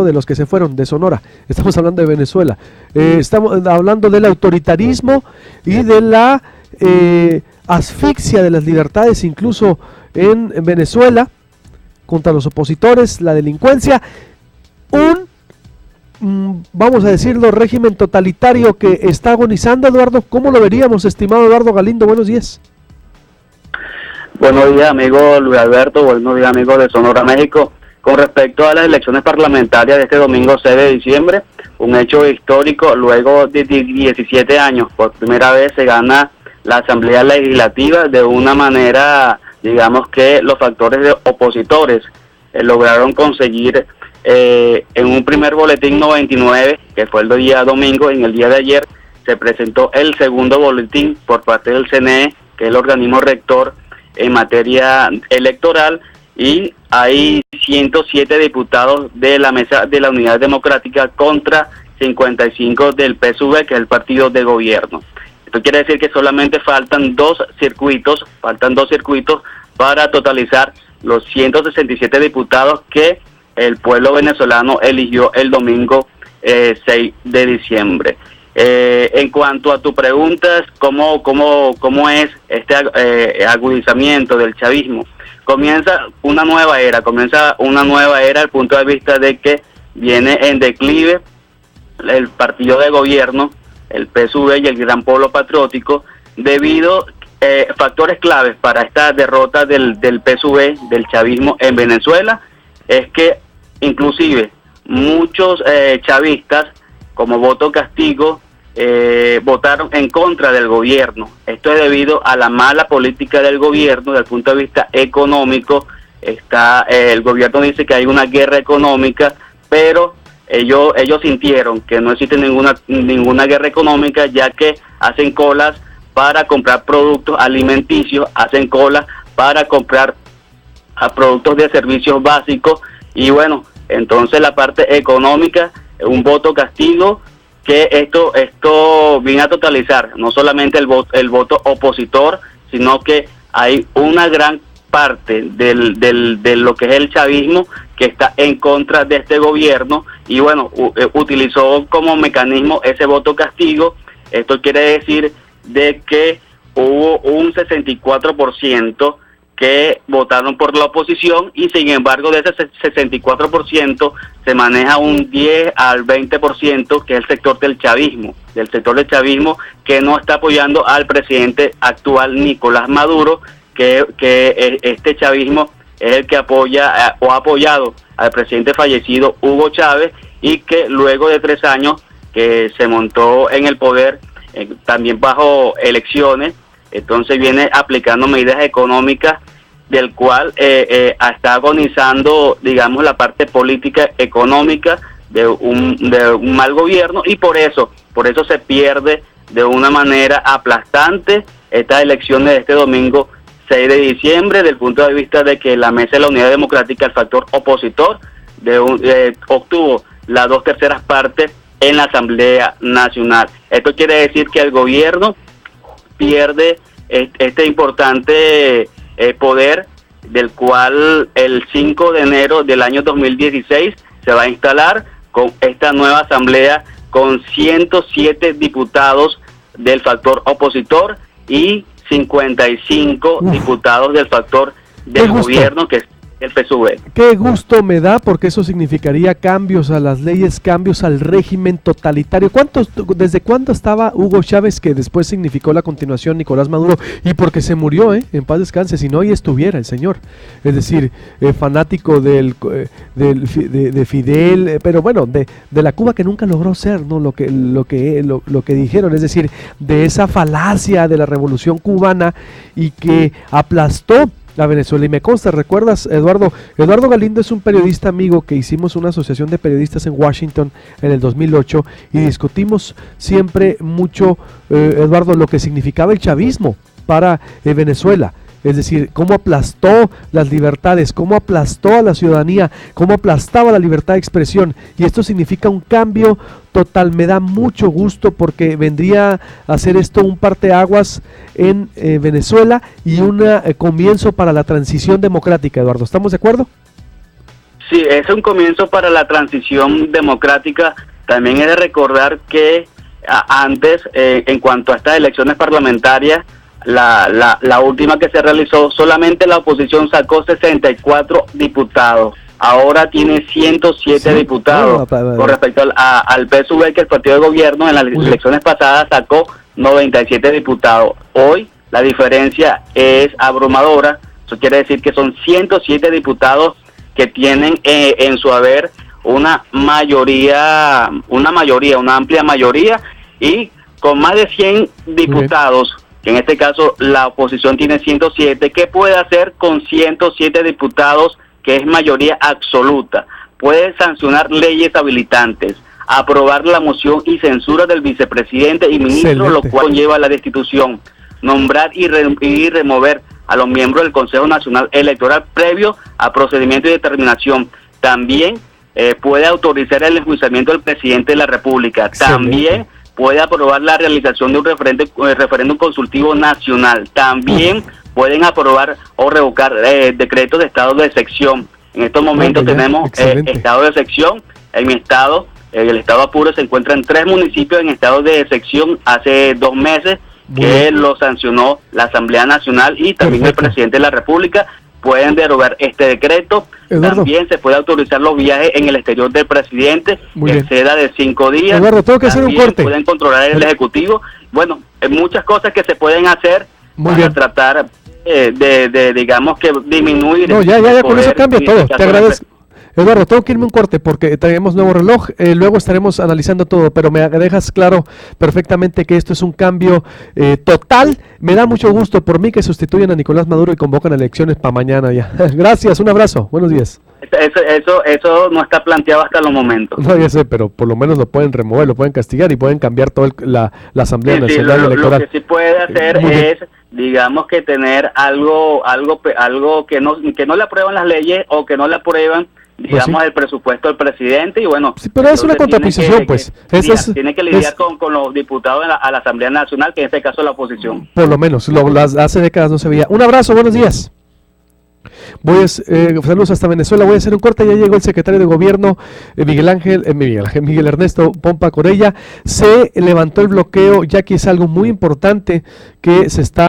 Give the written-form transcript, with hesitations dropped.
de los que se fueron de Sonora, estamos hablando de Venezuela, estamos hablando del autoritarismo y de la asfixia de las libertades incluso en Venezuela contra los opositores, la delincuencia, vamos a decirlo, régimen totalitario que está agonizando. Eduardo, ¿cómo lo veríamos, estimado Eduardo Galindo? Buenos días. Buenos días, amigo Luis Alberto, buenos días, amigos de Sonora, México. Con respecto a las elecciones parlamentarias de este domingo 6 de diciembre, un hecho histórico, luego de 17 años, por primera vez se gana la Asamblea Legislativa de una manera, digamos que los factores opositores lograron conseguir en un primer boletín 99, que fue el día domingo. En el día de ayer se presentó el segundo boletín por parte del CNE, que es el organismo rector en materia electoral, y hay 107 diputados de la mesa de la Unidad Democrática contra 55 del PSV, que es el partido de gobierno. Esto quiere decir que solamente faltan dos circuitos para totalizar los 167 diputados que el pueblo venezolano eligió el domingo 6 de diciembre. En cuanto a tu preguntas, ¿cómo es este agudizamiento del chavismo? Comienza una nueva era desde el punto de vista de que viene en declive el partido de gobierno, el PSV y el Gran Polo Patriótico, debido a factores claves para esta derrota del PSV, del chavismo en Venezuela, es que inclusive muchos chavistas, como voto castigo, votaron en contra del gobierno. Esto es debido a la mala política del gobierno desde el punto de vista económico. El gobierno dice que hay una guerra económica, pero ellos sintieron que no existe ninguna guerra económica, ya que hacen colas para comprar productos alimenticios, hacen colas para comprar productos de servicios básicos, y bueno, entonces la parte económica, un voto castigo, que esto viene a totalizar no solamente el voto opositor, sino que hay una gran parte de lo que es el chavismo que está en contra de este gobierno, y bueno, utilizó como mecanismo ese voto castigo. Esto quiere decir de que hubo un 64% que votaron por la oposición, y sin embargo de ese 64% se maneja un 10 al 20%, que es el sector del chavismo, que no está apoyando al presidente actual Nicolás Maduro, que este chavismo es el que apoya o ha apoyado al presidente fallecido Hugo Chávez, y que luego de 3 años que se montó en el poder, también bajo elecciones, entonces viene aplicando medidas económicas, del cual está agonizando, digamos, la parte política económica de un mal gobierno, y por eso se pierde de una manera aplastante estas elecciones de este domingo 6 de diciembre, desde el punto de vista de que la Mesa de la Unidad Democrática, el factor opositor, obtuvo las 2/3 partes en la Asamblea Nacional. Esto quiere decir que el gobierno pierde este importante poder, del cual el 5 de enero del año 2016 se va a instalar con esta nueva asamblea con 107 diputados del factor opositor y 55 diputados del factor del gobierno, que es el PSV. Qué gusto me da, porque eso significaría cambios a las leyes, cambios al régimen totalitario. ¿Desde cuándo estaba Hugo Chávez, que después significó la continuación Nicolás Maduro? Y porque se murió, en paz descanse, si no hoy estuviera el señor. Es decir, fanático de Fidel, pero bueno, de la Cuba que nunca logró ser, ¿no? Lo que dijeron, es decir, de esa falacia de la revolución cubana, y que aplastó a Venezuela. Y me consta, ¿recuerdas, Eduardo Galindo es un periodista amigo que hicimos una asociación de periodistas en Washington en el 2008, y discutimos siempre mucho, Eduardo, lo que significaba el chavismo para Venezuela? Es decir, cómo aplastó las libertades, cómo aplastó a la ciudadanía, cómo aplastaba la libertad de expresión. Y esto significa un cambio total. Me da mucho gusto, porque vendría a ser esto un parteaguas en Venezuela y un comienzo para la transición democrática, Eduardo. ¿Estamos de acuerdo? Sí, es un comienzo para la transición democrática. También es de recordar que antes, en cuanto a estas elecciones parlamentarias, la última que se realizó, solamente la oposición sacó 64 diputados. Ahora tiene 107 diputados. Con respecto al PSV, que el partido de gobierno en las elecciones pasadas sacó 97 diputados. Hoy la diferencia es abrumadora. Eso quiere decir que son 107 diputados que tienen en su haber una amplia mayoría, y con más de 100 diputados, que en este caso la oposición tiene 107, ¿qué puede hacer con 107 diputados, que es mayoría absoluta? Puede sancionar leyes habilitantes, aprobar la moción y censura del vicepresidente y ministro, lo cual conlleva la destitución, nombrar y remover a los miembros del Consejo Nacional Electoral previo a procedimiento y determinación. También puede autorizar el enjuiciamiento del presidente de la República. También puede aprobar la realización de un referéndum consultivo nacional. También pueden aprobar o revocar decretos de estado de excepción. En estos momentos tenemos estado de excepción. En mi estado, el estado Apure, se encuentra en 3 municipios en estado de excepción hace 2 meses, que lo sancionó la Asamblea Nacional y también el presidente de la República. Pueden derogar este decreto. Eduardo, también se puede autorizar los viajes en el exterior del presidente, que exceda de 5 días. Eduardo, tengo que hacer un corte. Pueden controlar el Ejecutivo. Bueno, hay muchas cosas que se pueden hacer para tratar digamos que disminuir. No, ya con eso cambia todo. Te agradezco. Eduardo, tengo que irme un corte porque tenemos nuevo reloj, luego estaremos analizando todo, pero me dejas claro perfectamente que esto es un cambio total. Me da mucho gusto por mí que sustituyan a Nicolás Maduro y convocan elecciones para mañana ya. Gracias, un abrazo, buenos días. Eso no está planteado hasta los momentos. No, ya sé, pero por lo menos lo pueden remover, lo pueden castigar y pueden cambiar toda la Asamblea Nacional Electoral. Lo que sí puede hacer es, digamos, que tener algo que no le aprueban las leyes o que no le aprueban, digamos, el presupuesto del presidente, y bueno, sí, pero es una contraposición, tiene que lidiar con los diputados a la Asamblea Nacional, que en este caso es la oposición. Por lo menos, hace décadas no se veía. Un abrazo, buenos días. Saludos hasta Venezuela. Voy a hacer un corte. Ya llegó el secretario de Gobierno, Miguel Ernesto Pompa Corella. Se levantó el bloqueo, ya que es algo muy importante que se está